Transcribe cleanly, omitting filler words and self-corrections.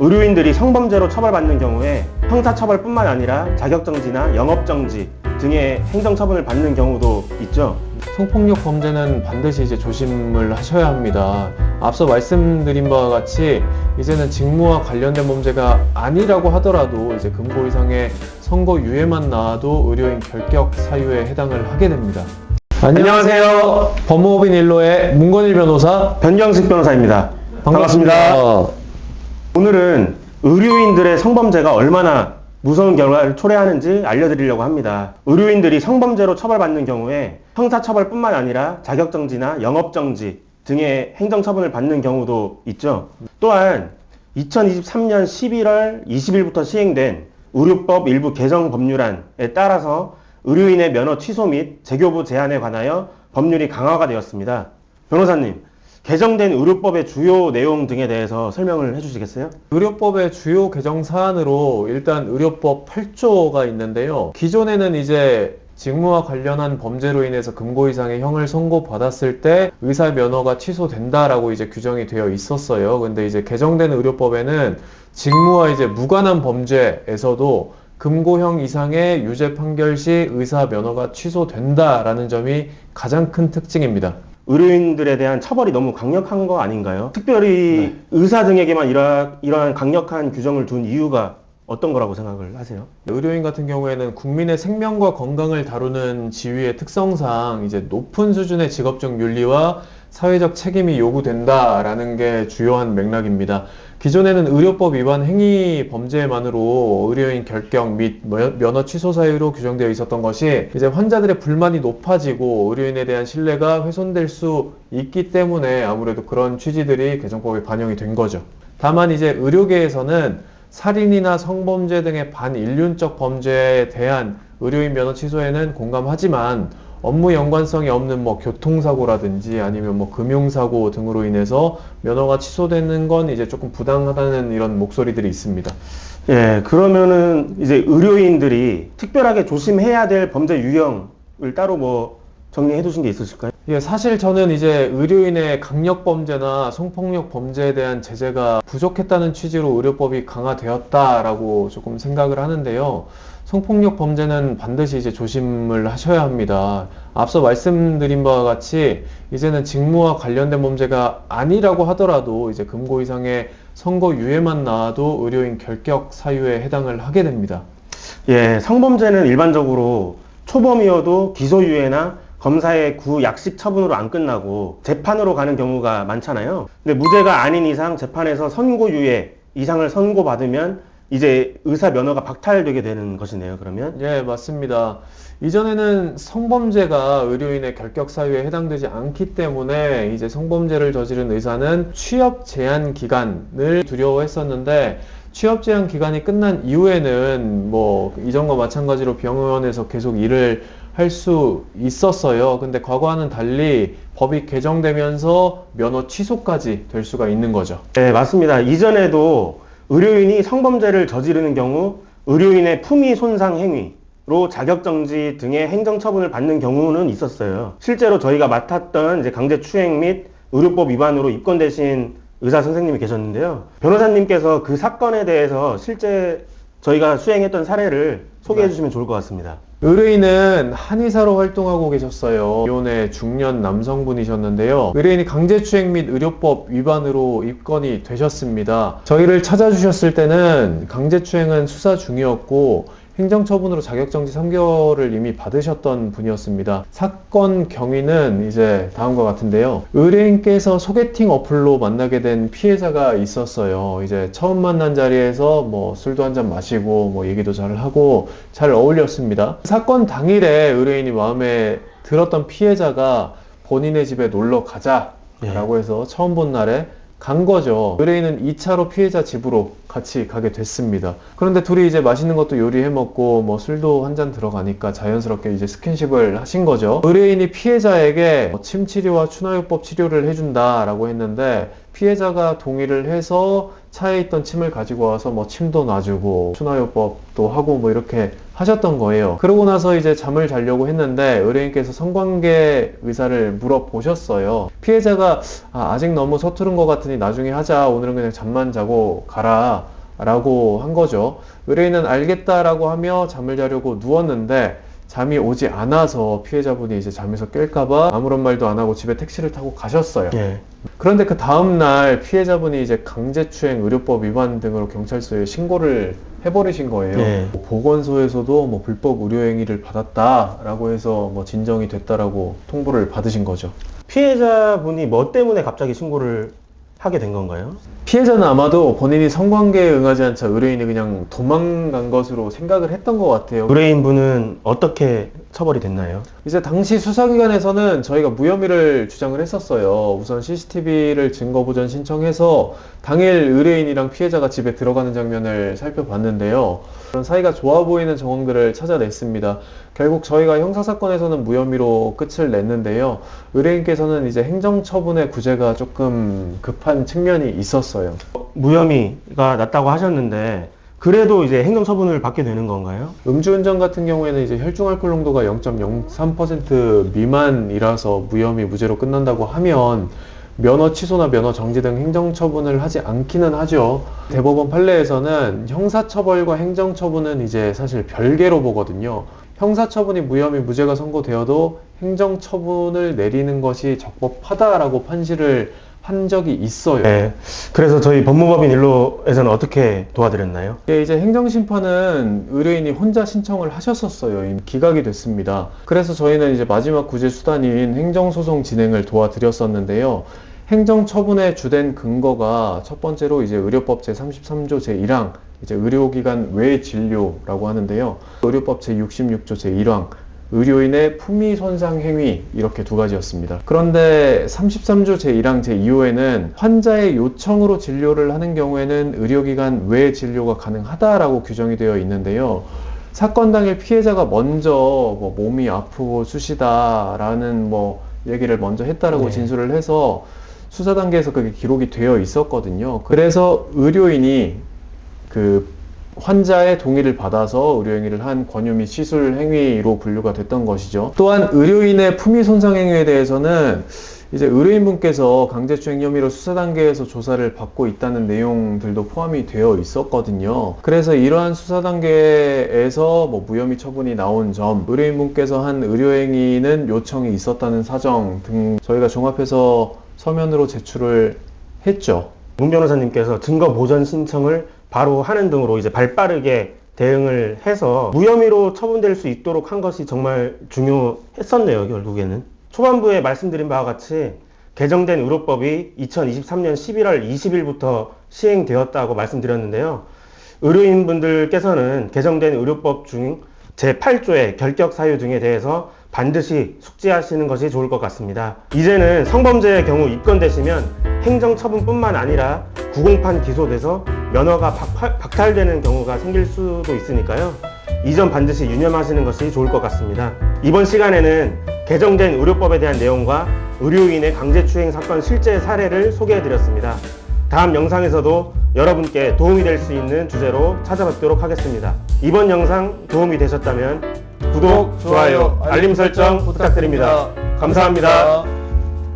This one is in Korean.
의료인들이 성범죄로 처벌받는 경우에 형사처벌뿐만 아니라 자격정지나 영업정지 등의 행정처분을 받는 경우도 있죠. 성폭력 범죄는 반드시 이제 조심을 하셔야 합니다. 앞서 말씀드린 바와 같이 이제는 직무와 관련된 범죄가 아니라고 하더라도 이제 금고 이상의 선고유예만 나와도 의료인 결격 사유에 해당을 하게 됩니다. 안녕하세요. 법무법인 일로의 문건일 변호사 변경식 변호사입니다. 반갑습니다. 오늘은 의료인들의 성범죄가 얼마나 무서운 결과를 초래하는지 알려드리려고 합니다. 의료인들이 성범죄로 처벌받는 경우에 형사처벌뿐만 아니라 자격정지나 영업정지 등의 행정처분을 받는 경우도 있죠. 또한 2023년 11월 20일부터 시행된 의료법 일부 개정 법률안에 따라서 의료인의 면허 취소 및 재교부 제한에 관하여 법률이 강화가 되었습니다. 변호사님, 개정된 의료법의 주요 내용 등에 대해서 설명을 해주시겠어요? 의료법의 주요 개정 사안으로 일단 의료법 8조가 있는데요. 기존에는 이제 직무와 관련한 범죄로 인해서 금고 이상의 형을 선고받았을 때 의사 면허가 취소된다라고 이제 규정이 되어 있었어요. 근데 이제 개정된 의료법에는 직무와 이제 무관한 범죄에서도 금고형 이상의 유죄 판결 시 의사 면허가 취소된다라는 점이 가장 큰 특징입니다. 의료인들에 대한 처벌이 너무 강력한 거 아닌가요? 특별히 의사 등에게만 이러한 강력한 규정을 둔 이유가 어떤 거라고 생각을 하세요? 의료인 같은 경우에는 국민의 생명과 건강을 다루는 지위의 특성상 이제 높은 수준의 직업적 윤리와 사회적 책임이 요구된다라는 게 주요한 맥락입니다. 기존에는 의료법 위반 행위 범죄만으로 의료인 결격 및 면허 취소 사유로 규정되어 있었던 것이 이제 환자들의 불만이 높아지고 의료인에 대한 신뢰가 훼손될 수 있기 때문에 아무래도 그런 취지들이 개정법에 반영이 된 거죠. 다만 이제 의료계에서는 살인이나 성범죄 등의 반인륜적 범죄에 대한 의료인 면허 취소에는 공감하지만 업무 연관성이 없는 교통사고라든지 아니면 금융사고 등으로 인해서 면허가 취소되는 건 이제 조금 부당하다는 이런 목소리들이 있습니다. 예, 그러면은 이제 의료인들이 특별하게 조심해야 될 범죄 유형을 따로 정리해 두신 게 있으실까요? 예, 사실 저는 이제 의료인의 강력범죄나 성폭력 범죄에 대한 제재가 부족했다는 취지로 의료법이 강화되었다라고 조금 생각을 하는데요. 성폭력 범죄는 반드시 이제 조심을 하셔야 합니다. 앞서 말씀드린 바와 같이 이제는 직무와 관련된 범죄가 아니라고 하더라도 이제 금고 이상의 선고유예만 나와도 의료인 결격 사유에 해당을 하게 됩니다. 예, 성범죄는 일반적으로 초범이어도 기소유예나 검사의 구약식 처분으로 안 끝나고 재판으로 가는 경우가 많잖아요. 근데 무죄가 아닌 이상 재판에서 선고유예 이상을 선고받으면 이제 의사 면허가 박탈되게 되는 것이네요, 그러면? 예, 맞습니다. 이전에는 성범죄가 의료인의 결격 사유에 해당되지 않기 때문에 이제 성범죄를 저지른 의사는 취업 제한 기간을 두려워했었는데 취업 제한 기간이 끝난 이후에는 이전과 마찬가지로 병원에서 계속 일을 할 수 있었어요. 근데 과거와는 달리 법이 개정되면서 면허 취소까지 될 수가 있는 거죠. 네, 맞습니다. 이전에도 의료인이 성범죄를 저지르는 경우 의료인의 품위 손상 행위로 자격정지 등의 행정처분을 받는 경우는 있었어요. 실제로 저희가 맡았던 이제 강제추행 및 의료법 위반으로 입건되신 의사 선생님이 계셨는데요. 변호사님께서 그 사건에 대해서 실제 저희가 수행했던 사례를 소개해 주시면 좋을 것 같습니다. 의뢰인은 한의사로 활동하고 계셨어요. 이혼의 중년 남성분이셨는데요. 의뢰인이 강제추행 및 의료법 위반으로 입건이 되셨습니다. 저희를 찾아주셨을 때는 강제추행은 수사 중이었고 행정처분으로 자격정지 3개월을 이미 받으셨던 분이었습니다. 사건 경위는 이제 다음과 같은데요. 의뢰인께서 소개팅 어플로 만나게 된 피해자가 있었어요. 이제 처음 만난 자리에서 술도 한잔 마시고 얘기도 잘 하고 잘 어울렸습니다. 사건 당일에 의뢰인이 마음에 들었던 피해자가 본인의 집에 놀러 가자라고 해서 처음 본 날에 간 거죠. 의뢰인은 2차로 피해자 집으로 같이 가게 됐습니다. 그런데 둘이 이제 맛있는 것도 요리해 먹고 술도 한 잔 들어가니까 자연스럽게 이제 스킨십을 하신 거죠. 의뢰인이 피해자에게 침 치료와 추나요법 치료를 해준다라고 했는데 피해자가 동의를 해서 차에 있던 침을 가지고 와서 뭐 침도 놔주고 추나요법도 하고 뭐 이렇게 하셨던 거예요. 그러고 나서 이제 잠을 자려고 했는데 의뢰인께서 성관계 의사를 물어보셨어요. 피해자가 아직 너무 서투른 것 같으니 나중에 하자, 오늘은 그냥 잠만 자고 가라 라고 한 거죠. 의뢰인은 알겠다라고 하며 잠을 자려고 누웠는데 잠이 오지 않아서 피해자분이 이제 잠에서 깰까봐 아무런 말도 안 하고 집에 택시를 타고 가셨어요. 예. 그런데 그 다음날 피해자분이 이제 강제추행 의료법 위반 등으로 경찰서에 신고를 해버리신 거예요. 예. 보건소에서도 뭐 불법 의료행위를 받았다라고 해서 뭐 진정이 됐다라고 통보를 받으신 거죠. 피해자분이 뭐 때문에 갑자기 신고를 하게 된 건가요? 피해자는 아마도 본인이 성관계에 응하지 않자 의뢰인이 그냥 도망간 것으로 생각을 했던 것 같아요. 의뢰인분은 어떻게 처벌이 됐나요? 이제 당시 수사기관에서는 저희가 무혐의를 주장을 했었어요. 우선 CCTV를 증거보전 신청해서 당일 의뢰인이랑 피해자가 집에 들어가는 장면을 살펴봤는데요. 그런 사이가 좋아 보이는 정황들을 찾아냈습니다. 결국 저희가 형사사건에서는 무혐의로 끝을 냈는데요. 의뢰인께서는 이제 행정처분의 구제가 조금 급한 측면이 있었어요. 무혐의가 났다고 하셨는데 그래도 이제 행정처분을 받게 되는 건가요? 음주운전 같은 경우에는 이제 혈중알코올 농도가 0.03% 미만이라서 무혐의 무죄로 끝난다고 하면 면허 취소나 면허 정지 등 행정처분을 하지 않기는 하죠. 대법원 판례에서는 형사처벌과 행정처분은 이제 사실 별개로 보거든요. 형사처분이 무혐의 무죄가 선고되어도 행정처분을 내리는 것이 적법하다라고 판시를 한 적이 있어요. 네. 그래서 저희 법무법인 일로에서는 어떻게 도와드렸나요? 예, 이제 행정심판은 의뢰인이 혼자 신청을 하셨었어요. 이미 기각이 됐습니다. 그래서 저희는 이제 마지막 구제 수단인 행정소송 진행을 도와드렸었는데요. 행정처분의 주된 근거가 첫 번째로 이제 의료법 제33조 제1항, 이제 의료기관 외 진료라고 하는데요. 의료법 제66조 제1항, 의료인의 품위 손상 행위, 이렇게 두 가지였습니다. 그런데 33조 제1항 제2호에는 환자의 요청으로 진료를 하는 경우에는 의료기관 외 진료가 가능하다라고 규정이 되어 있는데요. 사건 당일 피해자가 먼저 뭐 몸이 아프고 쑤시다라는 뭐 얘기를 먼저 했다라고 네. 진술을 해서 수사 단계에서 그게 기록이 되어 있었거든요. 그래서 의료인이 그 환자의 동의를 받아서 의료행위를 한 권유 및 시술 행위로 분류가 됐던 것이죠. 또한 의료인의 품위 손상 행위에 대해서는 이제 의뢰인분께서 강제추행 혐의로 수사 단계에서 조사를 받고 있다는 내용들도 포함이 되어 있었거든요. 그래서 이러한 수사 단계에서 뭐 무혐의 처분이 나온 점, 의뢰인분께서 한 의료행위는 요청이 있었다는 사정 등 저희가 종합해서 서면으로 제출을 했죠. 문 변호사님께서 증거 보전 신청을 바로 하는 등으로 이제 발빠르게 대응을 해서 무혐의로 처분될 수 있도록 한 것이 정말 중요했었네요, 결국에는. 초반부에 말씀드린 바와 같이 개정된 의료법이 2023년 11월 20일부터 시행되었다고 말씀드렸는데요. 의료인분들께서는 개정된 의료법 중 제8조의 결격 사유 등에 대해서 반드시 숙지하시는 것이 좋을 것 같습니다. 이제는 성범죄의 경우 입건되시면 행정처분뿐만 아니라 구공판 기소돼서 면허가 박탈되는 경우가 생길 수도 있으니까요. 이 점 반드시 유념하시는 것이 좋을 것 같습니다. 이번 시간에는 개정된 의료법에 대한 내용과 의료인의 강제추행 사건 실제 사례를 소개해드렸습니다. 다음 영상에서도 여러분께 도움이 될 수 있는 주제로 찾아뵙도록 하겠습니다. 이번 영상 도움이 되셨다면 구독, 좋아요, 알림 설정 부탁드립니다. 감사합니다.